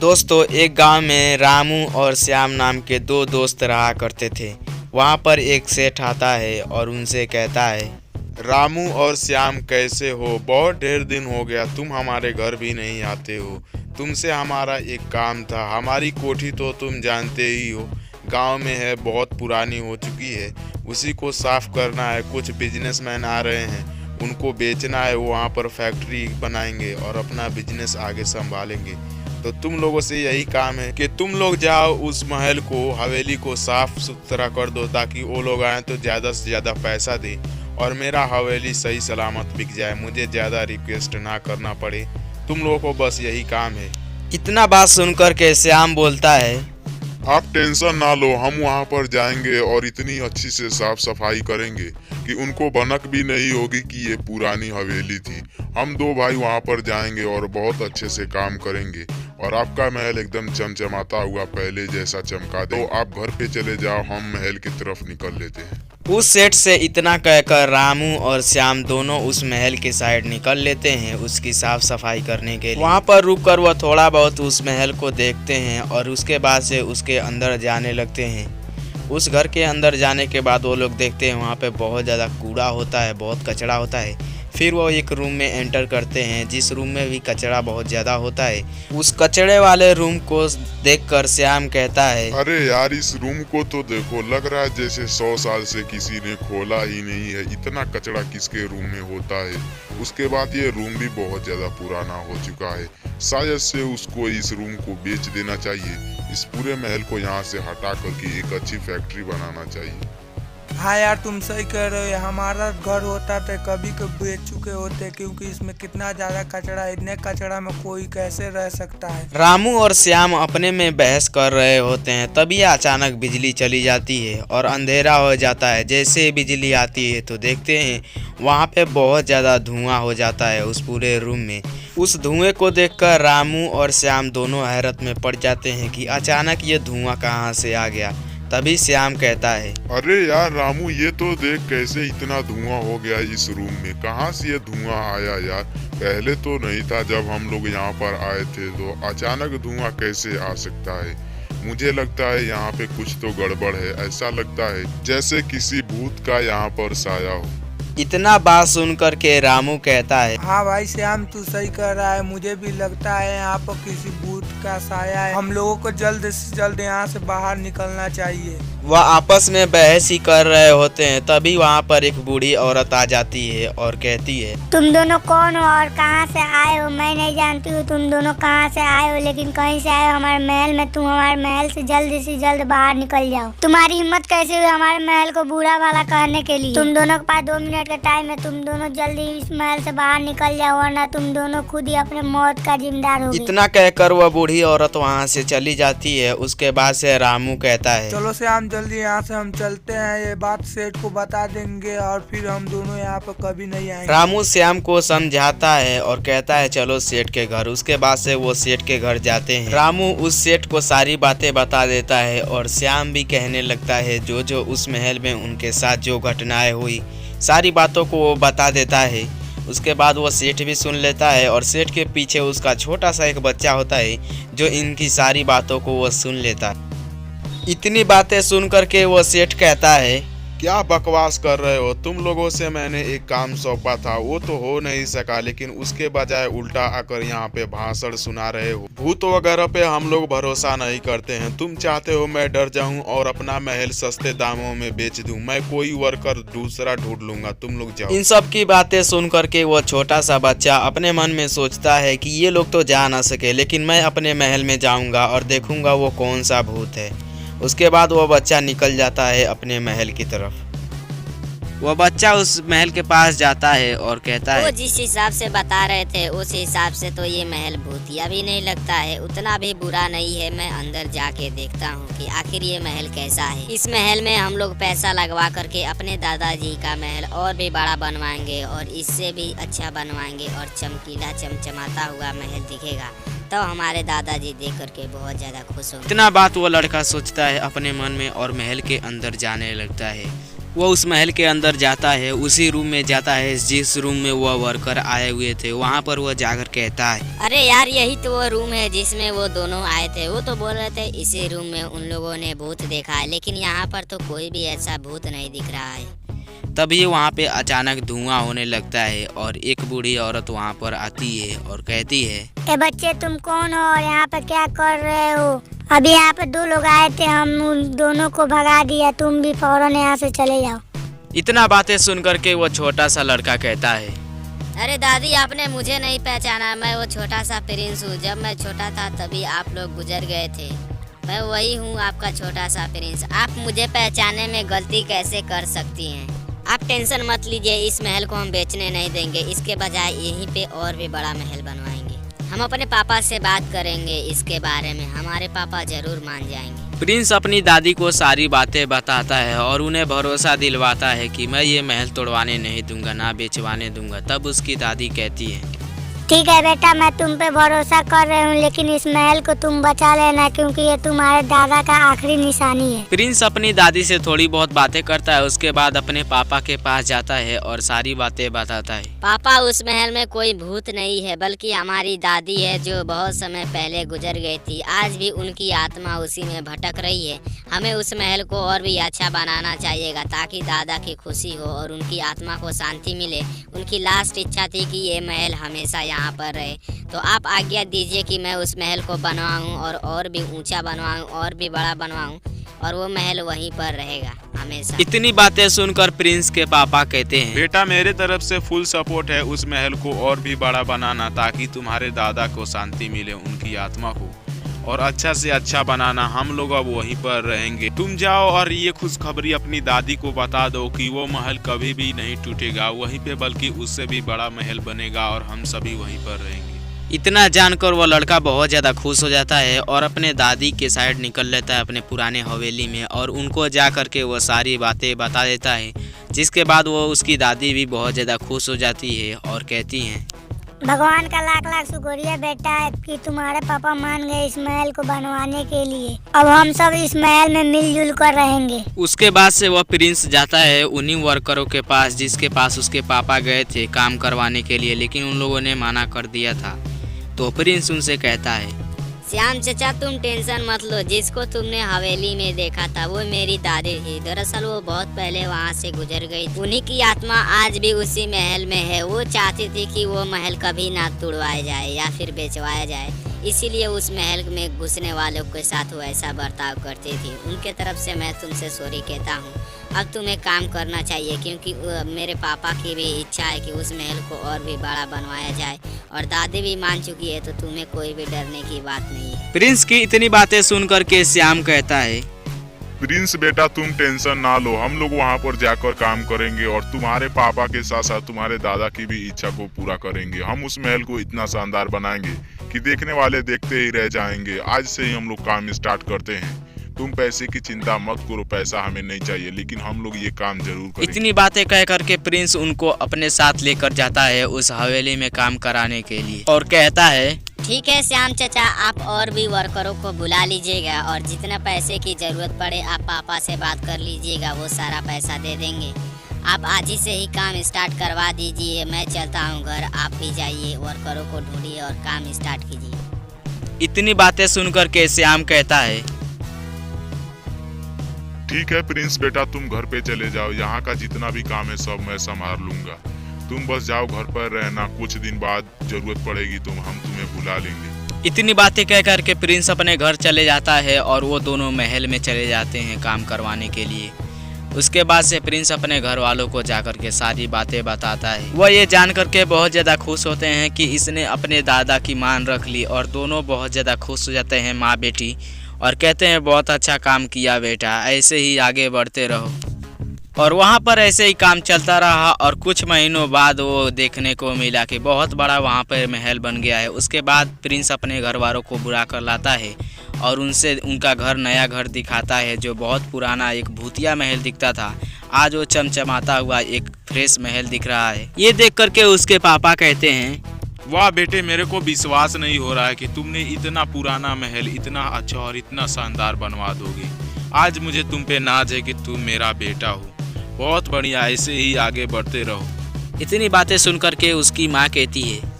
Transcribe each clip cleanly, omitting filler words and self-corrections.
दोस्तों, एक गांव में रामू और श्याम नाम के दो दोस्त रहा करते थे। वहां पर एक सेठ आता है और उनसे कहता है, रामू और श्याम कैसे हो? बहुत ढेर दिन हो गया, तुम हमारे घर भी नहीं आते हो। तुमसे हमारा एक काम था। हमारी कोठी तो तुम जानते ही हो, गांव में है, बहुत पुरानी हो चुकी है। उसी को साफ करना है। कुछ बिजनेसमैन आ रहे हैं, उनको बेचना है। वहाँ पर फैक्ट्री बनाएंगे और अपना बिजनेस आगे संभालेंगे। तो तुम लोगों से यही काम है कि तुम लोग जाओ, उस महल को, हवेली को साफ सुथरा कर दो, ताकि वो लोग आए तो ज़्यादा से ज़्यादा पैसा दें और मेरा हवेली सही सलामत बिक जाए। मुझे ज़्यादा रिक्वेस्ट ना करना पड़े। तुम लोगों को बस यही काम है। इतना बात सुनकर के श्याम बोलता है, आप टेंशन ना लो, हम वहाँ पर जाएंगे और इतनी अच्छी से साफ सफाई करेंगे कि उनको भनक भी नहीं होगी कि ये पुरानी हवेली थी। हम दो भाई वहाँ पर जाएंगे और बहुत अच्छे से काम करेंगे और आपका महल एकदम चमचमाता हुआ पहले जैसा चमका दे। तो आप घर पे चले जाओ, हम महल की तरफ निकल लेते हैं। उस सेठ से इतना कहकर रामू और श्याम दोनों उस महल के साइड निकल लेते हैं उसकी साफ सफाई करने के लिए। वहाँ पर रुककर वह थोड़ा बहुत उस महल को देखते हैं और उसके बाद से उसके अंदर जाने लगते हैं। उस घर के अंदर जाने के बाद वो लोग देखते हैं वहाँ पे बहुत ज़्यादा कूड़ा होता है, बहुत कचरा होता है। फिर वो एक रूम में एंटर करते हैं, जिस रूम में भी कचरा बहुत ज़्यादा होता है। उस कचरे वाले रूम को देखकर श्याम कहता है, अरे यार, इस रूम को तो देखो, लग रहा है जैसे 100 साल से किसी ने खोला ही नहीं है। इतना कचरा किसके रूम में होता है? उसके बाद ये रूम भी बहुत ज़्यादा पुराना हो चुका है। शायद से उसको इस रूम को बेच देना चाहिए। इस पूरे महल को यहाँ से हटा करके एक अच्छी फैक्ट्री बनाना चाहिए। हाँ यार, तुम सही कह रहे हो। हमारा घर होता तो कभी कभी बेच चुके होते, क्योंकि इसमें कितना ज्यादा कचरा है। इतने कचरा में कोई कैसे रह सकता है। रामू और श्याम अपने में बहस कर रहे होते हैं, तभी अचानक बिजली चली जाती है और अंधेरा हो जाता है। जैसे बिजली आती है तो देखते हैं वहाँ पे बहुत ज़्यादा धुआं हो जाता है उस पूरे रूम में। उस धुएं को देखकर रामू और श्याम दोनों हैरत में पड़ जाते हैं कि अचानक ये धुआं कहाँ से आ गया। तभी श्याम कहता है, अरे यार रामू, ये तो देख कैसे इतना धुआं हो गया इस रूम में। कहाँ से ये धुआं आया यार? पहले तो नहीं था जब हम लोग यहाँ पर आए थे, तो अचानक धुआं कैसे आ सकता है? मुझे लगता है यहाँ पे कुछ तो गड़बड़ है। ऐसा लगता है जैसे किसी भूत का यहाँ पर साया हो। इतना बात सुनकर के रामू कहता है, हाँ भाई श्याम, तू सही कह रहा है। मुझे भी लगता है यहाँ पर किसी भूत का साया है। हम लोगों को जल्द से जल्द यहाँ से बाहर निकलना चाहिए। वह आपस में बहस ही कर रहे होते हैं, तभी वहाँ पर एक बूढ़ी औरत आ जाती है और कहती है, तुम दोनों कौन हो और कहाँ से आए हो? मैं नहीं जानती हूँ तुम दोनों कहाँ से आए हो, लेकिन कहीं से आए हो हमारे महल में। तुम हमारे महल से जल्द बाहर निकल जाओ। तुम्हारी हिम्मत कैसे हुई हमारे महल को बुरा भला कहने के लिए? तुम दोनों के पास 2 मिनट का टाइम है। तुम दोनों जल्दी इस महल से बाहर निकल जाओ, वरना तुम दोनों खुद ही अपने मौत का जिम्मेदार होगे। इतना कहकर वह बूढ़ी औरत वहाँ से चली जाती है। उसके बाद से रामू कहता है, चलो श्याम, जल्दी यहाँ से हम चलते हैं। ये बात सेठ को बता देंगे और फिर हम दोनों यहाँ पर कभी नहीं आएंगे। रामू श्याम को समझाता है और कहता है, चलो सेठ के घर। उसके बाद से वो सेठ के घर जाते हैं। रामू उस सेठ को सारी बातें बता देता है और श्याम भी कहने लगता है जो उस महल में उनके साथ जो घटनाएं हुई, सारी बातों को वो बता देता है। उसके बाद वो सेठ भी सुन लेता है और सेठ के पीछे उसका छोटा सा एक बच्चा होता है जो इनकी सारी बातों को वो सुन लेता है। इतनी बातें सुन करके वो सेठ कहता है, क्या बकवास कर रहे हो? तुम लोगों से मैंने एक काम सौंपा था, वो तो हो नहीं सका, लेकिन उसके बजाय उल्टा आकर यहाँ पे भाषण सुना रहे हो। भूत वगैरह पे हम लोग भरोसा नहीं करते हैं। तुम चाहते हो मैं डर जाऊं और अपना महल सस्ते दामों में बेच दूं। मैं कोई वर्कर दूसरा ढूंढ लूंगा, तुम लोग जाओ। इन सब की बातें सुन करके वो छोटा सा बच्चा अपने मन में सोचता है कि ये लोग तो जा ना सके, लेकिन मैं अपने महल में जाऊंगा और देखूंगा वो कौन सा भूत है। उसके बाद वो बच्चा निकल जाता है अपने महल की तरफ। वह बच्चा उस महल के पास जाता है और कहता है, वो जिस हिसाब से बता रहे थे उस हिसाब से तो ये महल भूतिया भी नहीं लगता है, उतना भी बुरा नहीं है। मैं अंदर जाके देखता हूँ कि आखिर ये महल कैसा है। इस महल में हम लोग पैसा लगवा करके अपने दादाजी का महल और भी बड़ा बनवाएंगे और इससे भी अच्छा बनवाएंगे और चमकीला चमचमाता हुआ महल दिखेगा। तो हमारे दादाजी देख करके बहुत ज्यादा खुश होंगे। इतना बात वो लड़का सोचता है अपने मन में और महल के अंदर जाने लगता है। वो उस महल के अंदर जाता है, उसी रूम में जाता है जिस रूम में वह वर्कर आए हुए थे। वहाँ पर वह जाकर कहता है, अरे यार, यही तो वो रूम है जिसमें वो दोनों आए थे। वो तो बोल रहे थे इसी रूम में उन लोगों ने भूत देखा है, लेकिन यहाँ पर तो कोई भी ऐसा भूत नहीं दिख रहा है। तभी वहाँ पे अचानक धुआं होने लगता है और एक बूढ़ी औरत वहाँ पर आती है और कहती है, ए बच्चे, तुम कौन हो और यहाँ पे क्या कर रहे हो? अभी यहाँ पे 2 लोग आए थे, हम उन दोनों को भगा दिया, तुम भी फौरन यहाँ से चले जाओ। इतना बातें सुनकर के वो छोटा सा लड़का कहता है, अरे दादी, आपने मुझे नहीं पहचाना। मैं वो छोटा सा प्रिंस हूँ। जब मैं छोटा था तभी आप लोग गुजर गए थे। मैं वही हूँ, आपका छोटा सा प्रिंस। आप मुझे पहचानने में गलती कैसे कर सकती हैं? आप टेंशन मत लीजिए, इस महल को हम बेचने नहीं देंगे। इसके बजाय यहीं पे और भी बड़ा महल बनवाएंगे। हम अपने पापा से बात करेंगे इसके बारे में, हमारे पापा जरूर मान जाएंगे। प्रिंस अपनी दादी को सारी बातें बताता है और उन्हें भरोसा दिलवाता है कि मैं ये महल तोड़वाने नहीं दूंगा, ना बेचवाने दूंगा। तब उसकी दादी कहती है, ठीक है बेटा, मैं तुम पे भरोसा कर रही हूँ, लेकिन इस महल को तुम बचा लेना, क्योंकि ये तुम्हारे दादा का आखिरी निशानी है। प्रिंस अपनी दादी से थोड़ी बहुत बातें करता है। उसके बाद अपने पापा के पास जाता है और सारी बातें बताता है। पापा, उस महल में कोई भूत नहीं है, बल्कि हमारी दादी है जो बहुत समय पहले गुजर गई थी। आज भी उनकी आत्मा उसी में भटक रही है। हमें उस महल को और भी अच्छा बनाना चाहिएगा ताकि दादा की खुशी हो और उनकी आत्मा को शांति मिले। उनकी लास्ट इच्छा थी कि ये महल हमेशा यहाँ पर रहे। तो आप आज्ञा दीजिए कि मैं उस महल को बनवाऊँ और भी ऊंचा बनवाऊँ और भी बड़ा बनवाऊँ, और वो महल वहीं पर रहेगा हमेशा। इतनी बातें सुनकर प्रिंस के पापा कहते हैं, बेटा, मेरे तरफ से फुल सपोर्ट है उस महल को और भी बड़ा बनाना, ताकि तुम्हारे दादा को शांति मिले, उनकी आत्मा को, और अच्छा से अच्छा बनाना। हम लोग अब वहीं पर रहेंगे। तुम जाओ और ये खुशखबरी अपनी दादी को बता दो कि वो महल कभी भी नहीं टूटेगा वहीं पे, बल्कि उससे भी बड़ा महल बनेगा और हम सभी वहीं पर रहेंगे। इतना जानकर वो लड़का बहुत ज़्यादा खुश हो जाता है और अपने दादी के साइड निकल लेता है अपने पुराने हवेली में, और उनको जा कर के वो सारी बातें बता देता है। जिसके बाद वो उसकी दादी भी बहुत ज़्यादा खुश हो जाती है और कहती हैं, भगवान का लाख लाख शुक्रिया बेटा कि तुम्हारे पापा मान गए इस महल को बनवाने के लिए। अब हम सब इस महल में मिलजुल कर रहेंगे। उसके बाद से वह प्रिंस जाता है उन्हीं वर्करों के पास जिसके पास उसके पापा गए थे काम करवाने के लिए, लेकिन उन लोगों ने मना कर दिया था। तो प्रिंस उनसे कहता है, श्याम चचा, तुम टेंशन मत लो। जिसको तुमने हवेली में देखा था वो मेरी दादी थी। दरअसल वो बहुत पहले वहाँ से गुजर गई। उन्हीं की आत्मा आज भी उसी महल में है। वो चाहती थी कि वो महल कभी ना तोड़वाया जाए या फिर बेचवाया जाए, इसीलिए उस महल में घुसने वालों के साथ वो ऐसा बर्ताव करती थी। उनके तरफ से मैं तुमसे सॉरी कहता हूँ। अब तुम्हें काम करना चाहिए, क्योंकि मेरे पापा की भी इच्छा है कि उस महल को और भी बड़ा बनवाया जाए, और दादी भी मान चुकी है, तो तुम्हें कोई भी डरने की बात नहीं है। प्रिंस की इतनी बातें सुनकर के श्याम कहता है, प्रिंस बेटा, तुम टेंशन ना लो, हम लोग वहाँ पर जाकर काम करेंगे और तुम्हारे पापा के साथ साथ तुम्हारे दादा की भी इच्छा को पूरा करेंगे। हम उस महल को इतना शानदार बनाएंगे कि देखने वाले देखते ही रह जाएंगे। आज से ही हम लोग काम स्टार्ट करते हैं। तुम पैसे की चिंता मत करो, पैसा हमें नहीं चाहिए, लेकिन हम लोग ये काम जरूर करेंगे। इतनी बातें कह करके प्रिंस उनको अपने साथ लेकर जाता है उस हवेली में काम कराने के लिए, और कहता है, ठीक है श्याम चचा, आप और भी वर्करों को बुला लीजिएगा, और जितना पैसे की जरूरत पड़े आप पापा से बात कर लीजिएगा, वो सारा पैसा दे देंगे। आप आज ही से ही काम स्टार्ट करवा दीजिए। मैं चलता हूँ घर, आप भी जाइए, वर्करों को ढूंढिए और काम स्टार्ट कीजिए। इतनी बातें सुनकर के श्याम कहता है, ठीक है प्रिंस बेटा, तुम घर पे चले जाओ। यहाँ का जितना भी काम है सब मैं संभाल लूंगा। तुम बस जाओ, घर पर रहना। कुछ दिन बाद जरूरत पड़ेगी तो हम तुम्हें बुला लेंगे। इतनी बातें कह करके प्रिंस अपने घर चले जाता है और वो दोनों महल में चले जाते हैं काम करवाने के लिए। उसके बाद से प्रिंस अपने घर वालों को जाकर के सारी बातें बताता है। वह ये जान करके बहुत ज़्यादा खुश होते हैं कि इसने अपने दादा की मान रख ली, और दोनों बहुत ज़्यादा खुश हो जाते हैं माँ बेटी, और कहते हैं बहुत अच्छा काम किया बेटा, ऐसे ही आगे बढ़ते रहो। और वहाँ पर ऐसे ही काम चलता रहा, और कुछ महीनों बाद वो देखने को मिला कि बहुत बड़ा वहाँ पर महल बन गया है। उसके बाद प्रिंस अपने घर वालों को बुला कर लाता है और उनसे उनका घर, नया घर दिखाता है, जो बहुत पुराना एक भूतिया महल दिखता था। आज वो चमचमाता हुआ एक फ्रेश महल दिख रहा है। ये देख करके उसके पापा कहते हैं, वाह बेटे, मेरे को विश्वास नहीं हो रहा है कि तुमने इतना पुराना महल इतना अच्छा और इतना शानदार बनवा दोगे। आज मुझे तुम पे नाज है कि तुम मेरा बेटा हो। बहुत बढ़िया, ऐसे ही आगे बढ़ते रहो। इतनी बातें सुनकर के उसकी माँ कहती है,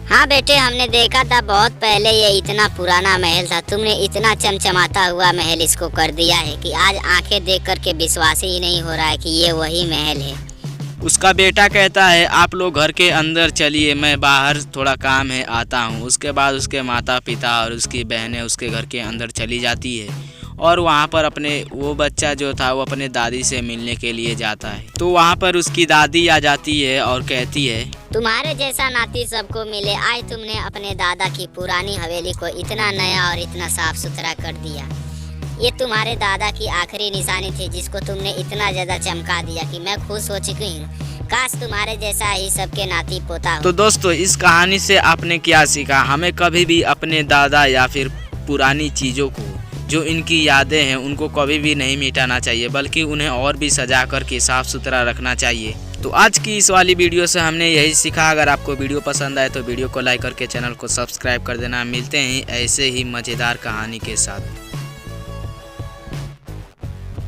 हाँ बेटे, हमने देखा था बहुत पहले ये इतना पुराना महल था। तुमने इतना चमचमाता हुआ महल इसको कर दिया है कि आज आंखें देख करके विश्वास ही नहीं हो रहा है कि ये वही महल है। उसका बेटा कहता है, आप लोग घर के अंदर चलिए, मैं बाहर थोड़ा काम है आता हूँ। उसके बाद उसके माता पिता और उसकी बहनें उसके घर के अंदर चली जाती है और वहाँ पर वो बच्चा जो था वो अपने दादी से मिलने के लिए जाता है। तो वहाँ पर उसकी दादी आ जाती है और कहती है, तुम्हारे जैसा नाती सबको मिले। आज तुमने अपने दादा की पुरानी हवेली को इतना नया और इतना साफ सुथरा कर दिया। ये तुम्हारे दादा की आखिरी निशानी थी जिसको तुमने इतना ज्यादा चमका दिया कि मैं खुश हो चुकी हूँ। काश तुम्हारे जैसा ही सबके नाती पोता हो। तो दोस्तों, इस कहानी से आपने क्या सीखा? हमें कभी भी अपने दादा या फिर पुरानी चीज़ों को, जो इनकी यादें हैं, उनको कभी भी नहीं मिटाना चाहिए, बल्कि उन्हें और भी सजा करके साफ सुथरा रखना चाहिए। तो आज की इस वाली वीडियो से हमने यही सीखा। अगर आपको वीडियो पसंद आए तो वीडियो को लाइक करके चैनल को सब्सक्राइब कर देना। मिलते हैं ऐसे ही मज़ेदार कहानी के साथ।